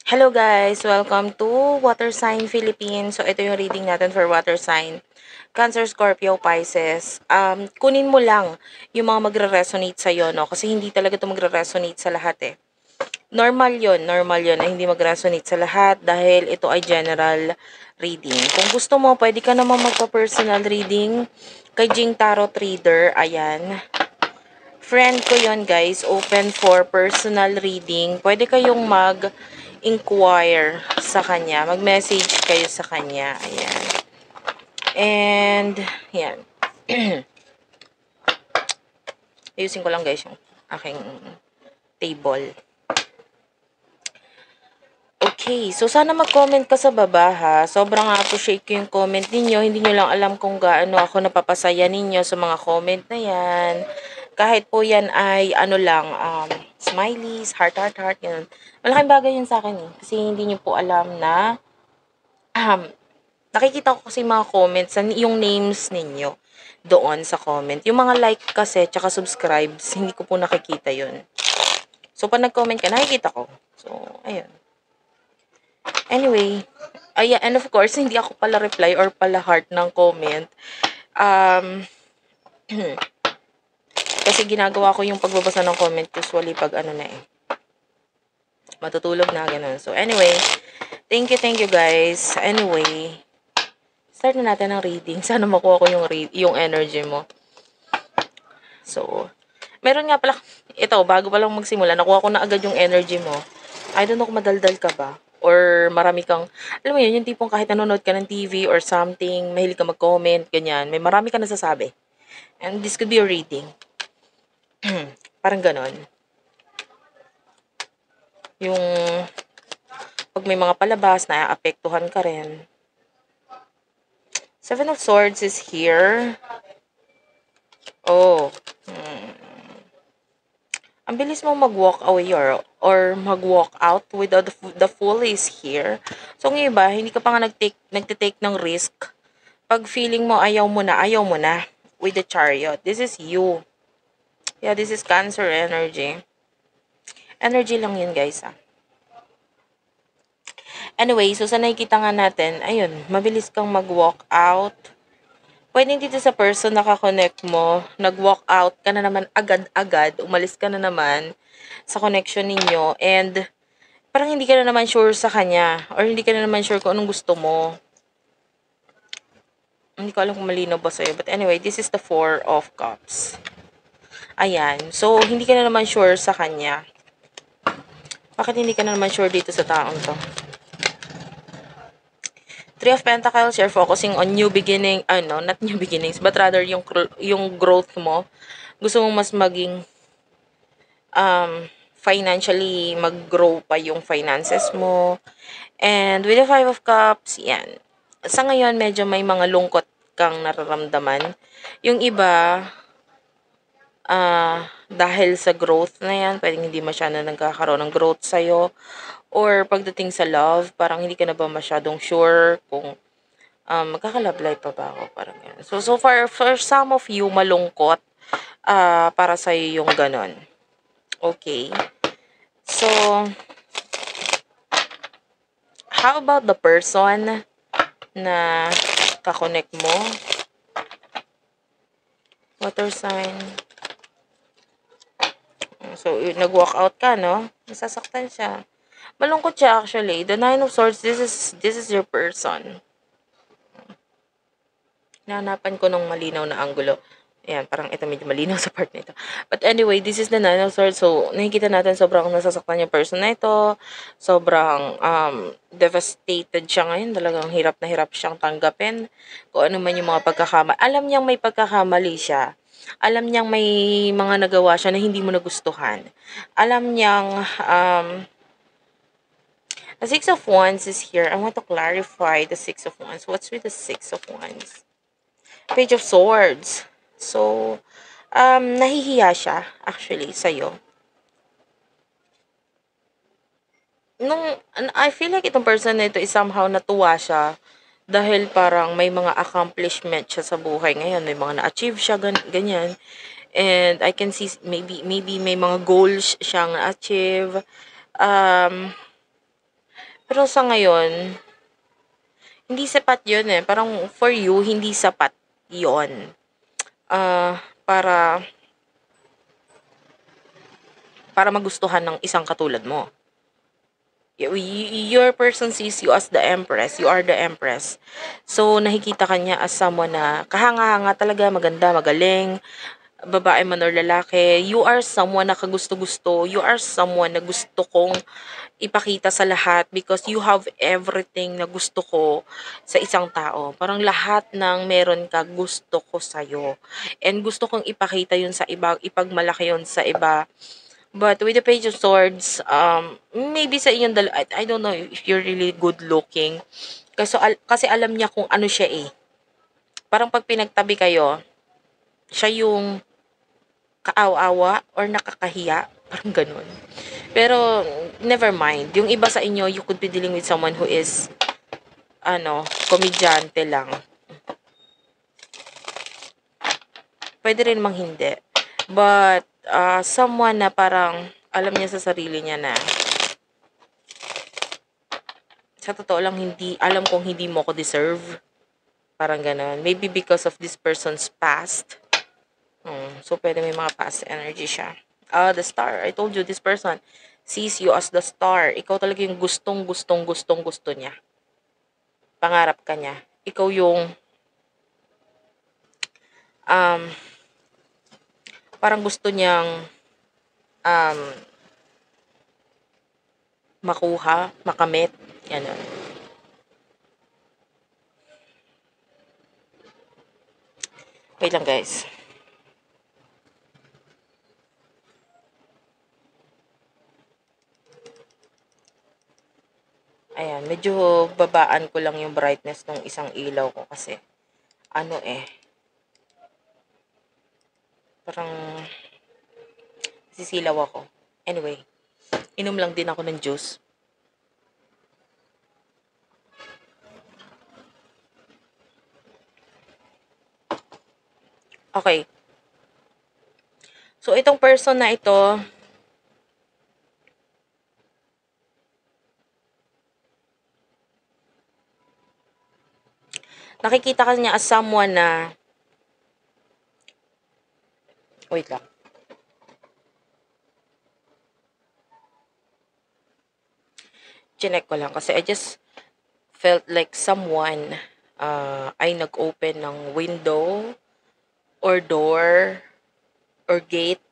Hello guys! Welcome to Water Sign Philippines. So, ito yung reading natin for Water Sign. Cancer, Scorpio, Pisces. Kunin mo lang yung mga magre-resonate sa'yo, no? Kasi hindi talaga ito magre-resonate sa lahat eh. Normal yon na hindi mag-resonate sa lahat dahil ito ay general reading. Kung gusto mo, pwede ka naman magpa-personal reading kay Jing Tarot Reader. Ayan. Friend ko yon guys, open for personal reading. Pwede kayong mag-inquire sa kanya. Mag-message kayo sa kanya. Ayan. And, yan. Ayusin ko lang guys yung aking table. Okay, so sana mag-comment ka sa baba ha. Sobrang appreciate ko yung comment ninyo. Hindi nyo lang alam kung gaano ako napapasaya ninyo sa mga comment na yan. Kahit po yan ay ano lang, smileys, heart, yun. Malaking bagay yun sa akin eh. Kasi hindi nyo po alam na nakikita ko kasi mga comments, yung names ninyo doon sa comment. Yung mga like kasi, tsaka subscribes, hindi ko po nakikita yun. So, pag nag-comment ka, nakikita ko. So, ayun. Anyway, ayan, and of course, hindi ako pala reply or pala heart ng comment. Kasi ginagawa ko yung pagbabasa ng comment usually pag ano na eh. Matutulog na, ganun. So, anyway, thank you guys. Anyway, start na natin ang reading. Sana makuha ko yung energy mo. So, meron nga pala, ito, bago pa lang magsimula, nakuha ko na agad yung energy mo. I don't know kung madaldal ka ba. Or marami kang, alam mo yun, yung tipong kahit nanonood ka ng TV or something, mahilig ka mag-comment, ganyan, may marami ka nasasabi. And this could be a reading. Parang ganon. Yung, pag may mga palabas, naaapektuhan ka rin. Seven of Swords is here. Oh. Ang bilis mo mag-walk away or mag-walk out without the Fool is here. So, ng iba, hindi ka pa nga nagtitake ng risk. Pag feeling mo ayaw mo na with the Chariot. This is you. Yeah, this is Cancer energy. Energy lang yun, guys, ah. Anyway, so sa nakikita nga natin, ayun, mabilis kang mag-walk out. Pwedeng dito sa person na kakonect mo, nag-walk out ka na naman agad-agad, umalis ka na naman sa connection ninyo, and parang hindi ka na naman sure sa kanya, or hindi ka na naman sure kung anong gusto mo. Hindi ko alam kung malinaw ba sa'yo, but anyway, this is the Four of Cups. Ayan, so hindi ka na naman sure sa kanya. Bakit hindi ka na naman sure dito sa taong to? Three of Pentacles, you're focusing on new beginning, not new beginnings, but rather yung growth mo. Gusto mong mas maging financially mag-grow pa yung finances mo. And with the Five of Cups, yan. Sa ngayon, medyo may mga lungkot kang nararamdaman. Yung iba, dahil sa growth na yan, pwedeng hindi masyado nagkakaroon ng growth sa'yo. Or pagdating sa love, parang hindi ka na ba masyadong sure kung magkaka-love life pa ba ako? Parang yan. So far, for some of you, malungkot para sa'yo yung ganon. Okay. So, how about the person na kakonect mo? Water sign. So, nag-walk out ka, no? Nasasaktan siya. Malungkot siya actually. The Nine of Swords, this is your person. Nahanapan ko nung malinaw na angulo. Ayan, parang ito medyo malinaw sa part nito. But anyway, this is the Nine of Swords. So, nakikita natin sobrang nasasaktan yung person na ito. Sobrang devastated siya ngayon. Talagang hirap na hirap siyang tanggapin. Kung ano man yung mga pagkakamali. Alam niyang may pagkakamali siya. Alam niyang may mga nagawa siya na hindi mo nagustuhan. Alam niyang the Six of Wands is here. I want to clarify the Six of Wands. What's with the Six of Wands? Page of Swords. So, nahihiya siya, actually, sa'yo. I feel like itong person na ito is somehow natuwa siya dahil parang may mga accomplishment siya sa buhay ngayon. May mga na-achieve siya, ganyan. And I can see, maybe may mga goals siyang na-achieve. Pero sa ngayon, hindi sapat yun eh. Parang for you, hindi sapat yon. Para magustuhan ng isang katulad mo. Your person sees you as the empress. You are the empress. So, nakikita ka niya as someone na kahanga-hanga talaga, maganda, magaling, babae man or lalaki. You are someone na kagusto-gusto. You are someone na gusto kong ipakita sa lahat because you have everything na gusto ko sa isang tao. Parang lahat ng meron ka gusto ko sa'yo. And gusto kong ipakita yun sa iba, ipagmalaki yun sa iba. But with the Page of Swords, maybe sa inyong I don't know if you're really good looking. Kasi alam niya kung ano siya eh. Parang pag pinagtabi kayo, siya yung kaawa-awa or nakakahiya. Parang ganun. Pero, never mind. Yung iba sa inyo, you could be dealing with someone who is, komedyante lang. Pwede rin mang hindi. But, someone na parang, alam niya sa sarili niya na, sa totoo lang, alam kong hindi mo ko deserve. Parang ganun. Maybe because of this person's past. So, pwede may mga past energy siya. The star. I told you, this person sees you as the star. Ikaw talaga yung gusto niya. Pangarap ka niya. Ikaw yung parang gusto niyang makuha, makamit. Yan. Wait lang guys. Ayan, medyo babaan ko lang yung brightness ng isang ilaw ko kasi parang sisilaw ako. Anyway, inom lang din ako ng juice. Okay. So, itong person na ito, nakikita ka niya as someone na, wait lang. Chinek ko lang kasi I just felt like someone ay nag-open ng window or door or gate.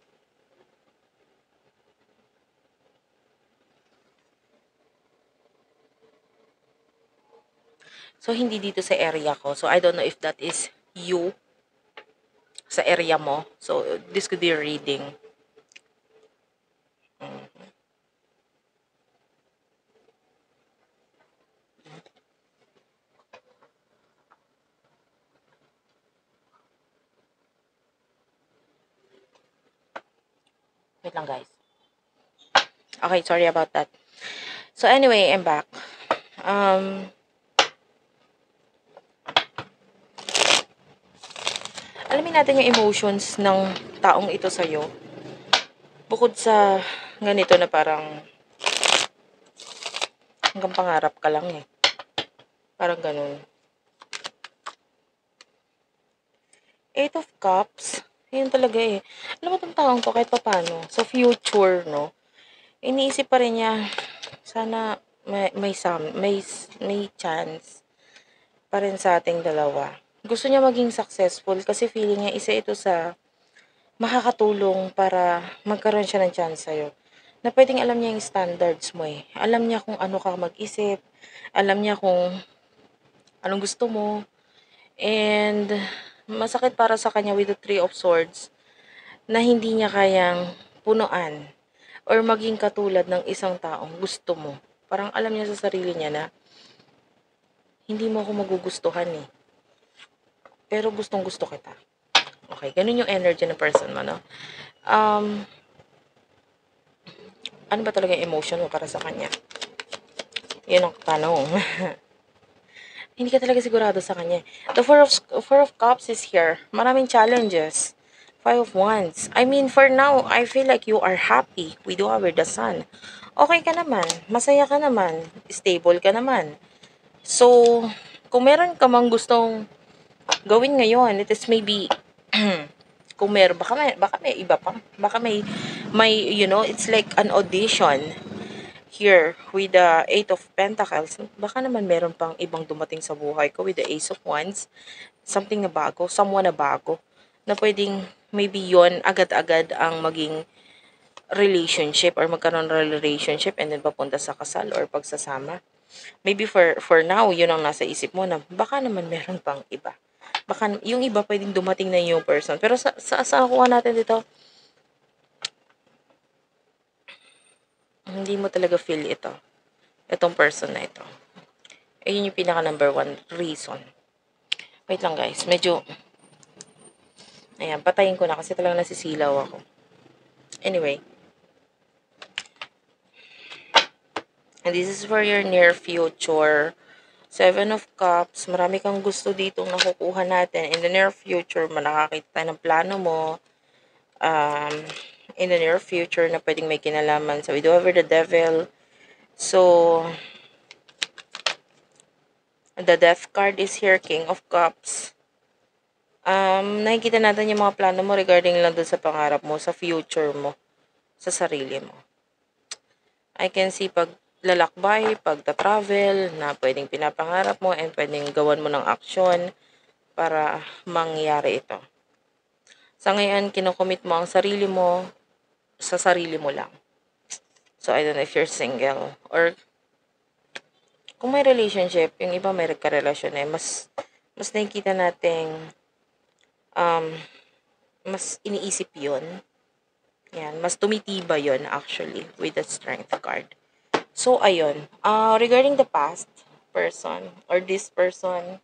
So, hindi dito sa area ko. So, I don't know if that is you sa area mo. So, this could be a reading. Wait lang guys. Okay, sorry about that. So, anyway, I'm back. Alamin natin yung emotions ng taong ito sa'yo. Bukod sa ganito na parang hanggang pangarap ka lang eh. Parang ganun. Eight of Cups. Yun talaga eh. Alam mo itong taong to kahit paano. Sa future, no? Iniisip pa rin niya, sana may chance pa rin sa ating dalawa. Gusto niya maging successful kasi feeling niya isa ito sa makakatulong para magkaroon siya ng chance sa'yo. Na pwedeng alam niya yung standards mo eh. Alam niya kung ano ka mag-isip. Alam niya kung anong gusto mo. And masakit para sa kanya with the Three of Swords na hindi niya kayang punuan or maging katulad ng isang taong gusto mo. Parang alam niya sa sarili niya na hindi mo ako magugustuhan eh. Pero gustong gusto kita. Okay, ganun yung energy ng person mo, no? Ano ba talaga yung emotion mo para sa kanya? Yun ang tanong. Hindi ka talaga sigurado sa kanya. The Four of Cups is here. Maraming challenges. Five of Wands. I mean, for now, I feel like you are happy with whoever the sun. Okay ka naman. Masaya ka naman. Stable ka naman. So, kung meron ka mang gustong gawin ngayon, it is maybe, kung meron, baka may iba pa. Baka it's like an audition here with the Eight of Pentacles. Baka naman meron pang ibang dumating sa buhay ko with the Ace of Wands. Something na bago, someone na bago, na pwedeng maybe yon agad-agad ang maging relationship or magkaroon ng relationship and then papunta sa kasal or pagsasama. Maybe for now, yun ang nasa isip mo na baka naman meron pang iba. Baka yung iba pwedeng dumating na yung person. Pero sa nakuha natin dito, hindi mo talaga feel ito. Itong person na ito. Ayun yung pinaka number one reason. Wait lang guys, medyo, ayan, patayin ko na kasi talagang nasisilaw ako. Anyway. And this is for your near future. Seven of Cups. Marami kang gusto ditong nakukuha natin. In the near future, nakakita tayo ng plano mo. In the near future na pwedeng may kinalaman sa with whoever the devil. So, the Death card is here, King of Cups. Nakikita natin yung mga plano mo regarding lang dun sa pangarap mo, sa future mo, sa sarili mo. I can see paglalakbay, pagta-travel, na pwedeng pinapangarap mo and pwedeng gawan mo ng aksyon para mangyari ito. Sa ngayon, kinocommit mo ang sarili mo sa sarili mo lang. So, I don't know if you're single or kung may relationship, yung iba may karelasyon mas nakikita nating mas iniisip yon. Yan, mas tumitiba yon actually with the Strength card. So, ayun. Regarding the past person or this person,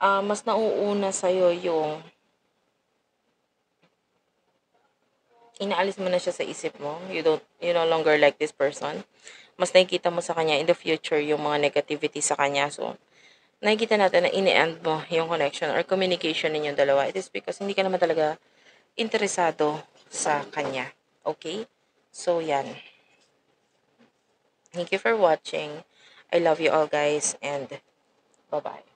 mas nauuna sa'yo yung inaalis mo na siya sa isip mo. You no longer like this person. Mas nakikita mo sa kanya in the future yung mga negativity sa kanya. So, nakikita natin na ini-end mo yung connection or communication ninyong dalawa. It is because hindi ka naman talaga interesado sa kanya. Okay? So, yan. Thank you for watching. I love you all guys and bye-bye.